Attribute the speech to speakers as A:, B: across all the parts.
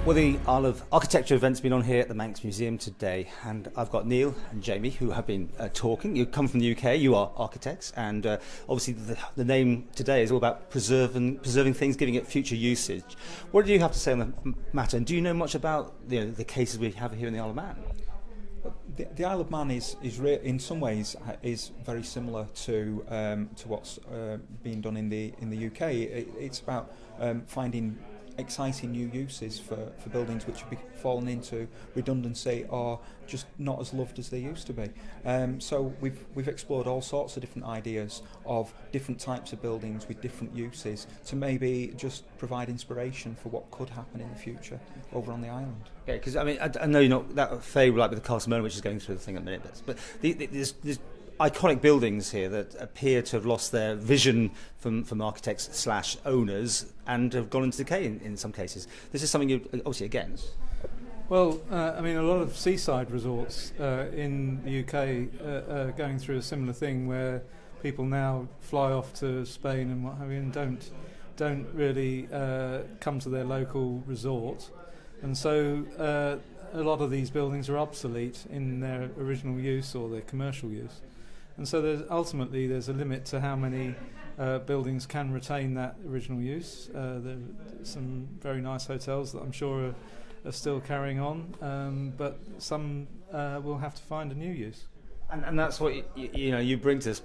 A: Well, the Isle of Architecture event's been on here at the Manx Museum today, and I've got Neil and Jamie who have been talking. You come from the UK, you are architects, and obviously the name today is all about preserving things, giving it future usage. What do you have to say on the matter, and do you know much about the cases we have here in the Isle of Man?
B: The Isle of Man is in some ways is very similar to what's being done in the UK. It's about finding exciting new uses for buildings which have fallen into redundancy or just not as loved as they used to be. So we've explored all sorts of different ideas of different types of buildings with different uses to maybe just provide inspiration for what could happen in the future over on the island.
A: Yeah, because I mean I know you're not that favoured like with the Castle Moan, which is going through the thing at the minute, but there's iconic buildings here that appear to have lost their vision from architects / owners and have gone into decay in some cases. This is something you're obviously against.
C: Well, I mean, a lot of seaside resorts in the UK are going through a similar thing where people now fly off to Spain and what have you and don't really come to their local resort. And so a lot of these buildings are obsolete in their original use or their commercial use. And so ultimately there's a limit to how many buildings can retain that original use. There are some very nice hotels that I'm sure are still carrying on, but some will have to find a new use.
A: And that's what you bring to us,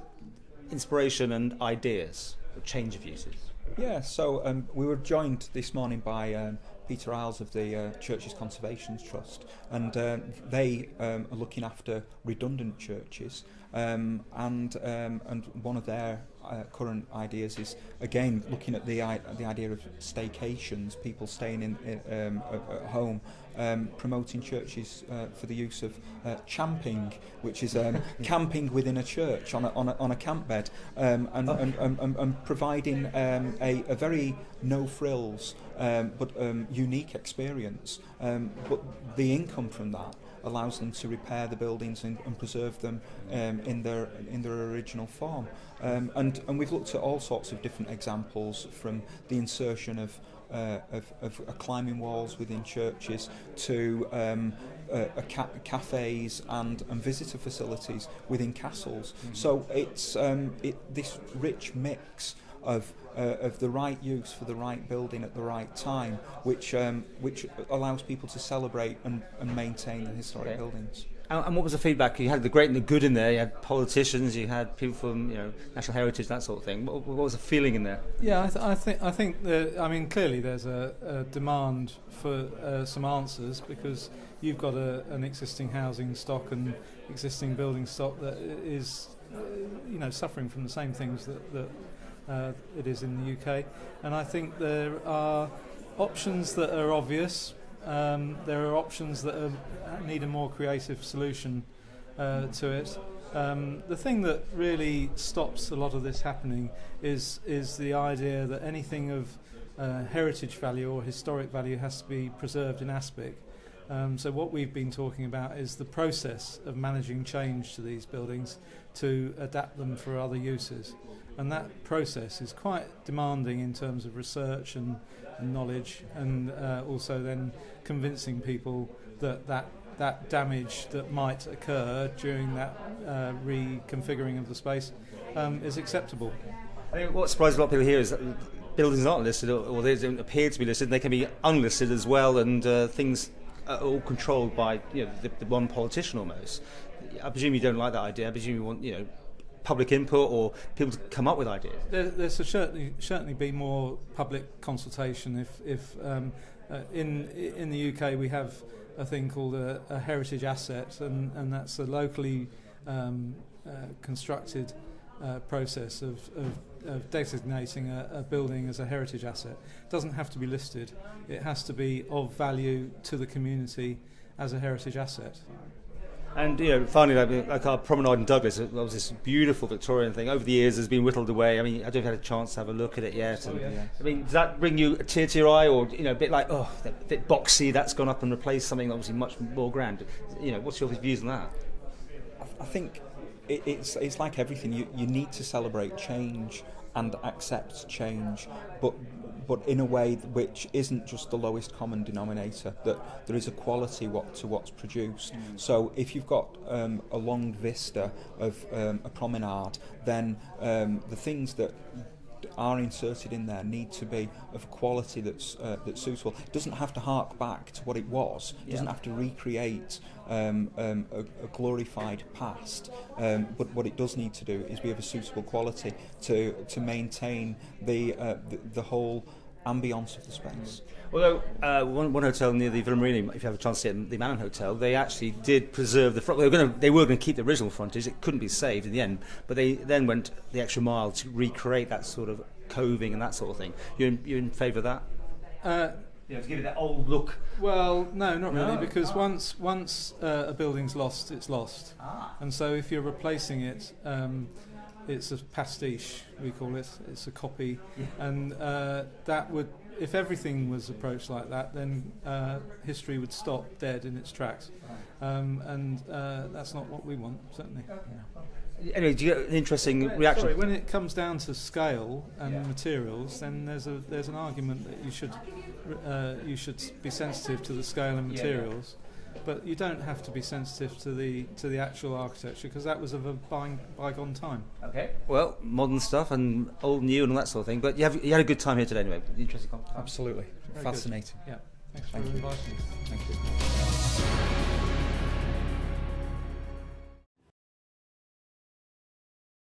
A: inspiration and ideas, a change of uses.
B: Yeah, so we were joined this morning by Peter Isles of the Churches Conservation Trust, and they are looking after redundant churches, and one of their current ideas is again looking at the idea of staycations, people staying at home, promoting churches for the use of champing, which is camping within a church on a camp bed, and providing a very no frills but unique experience. But the income from that allows them to repair the buildings and preserve them in their original form. And we've looked at all sorts of different examples, from the insertion of climbing walls within churches to cafes and visitor facilities within castles. Mm-hmm. So it's this rich mix of the right use for the right building at the right time, which allows people to celebrate and maintain the historic buildings.
A: And what was the feedback? You had the great and the good in there. You had politicians, you had people from national heritage, that sort of thing. What was the feeling in there?
C: Yeah, I think that, I mean, clearly there's a demand for some answers, because you've got an existing housing stock and existing building stock that is suffering from the same things that it is in the UK, and I think there are options that are obvious. There are options that need a more creative solution to it. The thing that really stops a lot of this happening is the idea that anything of heritage value or historic value has to be preserved in aspic. So what we've been talking about is the process of managing change to these buildings to adapt them for other uses. And that process is quite demanding in terms of research and knowledge, and also then convincing people that damage that might occur during that reconfiguring of the space is acceptable.
A: I think what surprises a lot of people here is that buildings aren't listed, or they don't appear to be listed. They can be unlisted as well, and things are all controlled by the one politician almost. I presume you don't like that idea. I presume you want public input or people to come up with ideas.
C: There should certainly be more public consultation. If in the UK we have a thing called a heritage asset, and that's a locally constructed process of designating a building as a heritage asset. It doesn't have to be listed. It has to be of value to the community as a heritage asset.
A: And finally, like our promenade in Douglas, it was this beautiful Victorian thing. Over the years, has been whittled away. I mean, I don't have had a chance to have a look at it yet. And, I mean, does that bring you a tear to your eye, or a bit like, a bit boxy? That's gone up and replaced something obviously much more grand. What's your views on that?
B: I think it's like everything. You need to celebrate change and accept change, but but in a way which isn't just the lowest common denominator, that there is a quality to what's produced. So if you've got a long vista of a promenade, then the things that are inserted in there need to be of quality that's suitable. It doesn't have to hark back to what it was. It doesn't have to recreate a glorified past. But what it does need to do is be of a suitable quality to maintain the whole ambience of the space.
A: Although one hotel near the Villa Marina, if you have a chance to see it, the Manon Hotel, they actually did preserve the front. They were going to keep the original frontage. It couldn't be saved in the end, but they then went the extra mile to recreate that sort of coving and that sort of thing. You're in favour of that? To give it that old look.
C: Well, no, not really, because once a building's lost, it's lost. And so if you're replacing it, it's a pastiche, we call it. It's a copy, and that would. If everything was approached like that, then history would stop dead in its tracks, and that's not what we want, certainly.
A: Anyway, do you get an interesting reaction?
C: Sorry, when it comes down to scale and materials, then there's an argument that you should be sensitive to the scale and materials, but you don't have to be sensitive to the actual architecture, because that was of a bygone time. Okay.
A: Well, modern stuff and old, new, and all that sort of thing. But you had a good time here today, anyway. Interesting conversation.
B: Absolutely.
C: Very
B: fascinating.
C: Good. Yeah. Thanks for inviting me.
B: Thank you.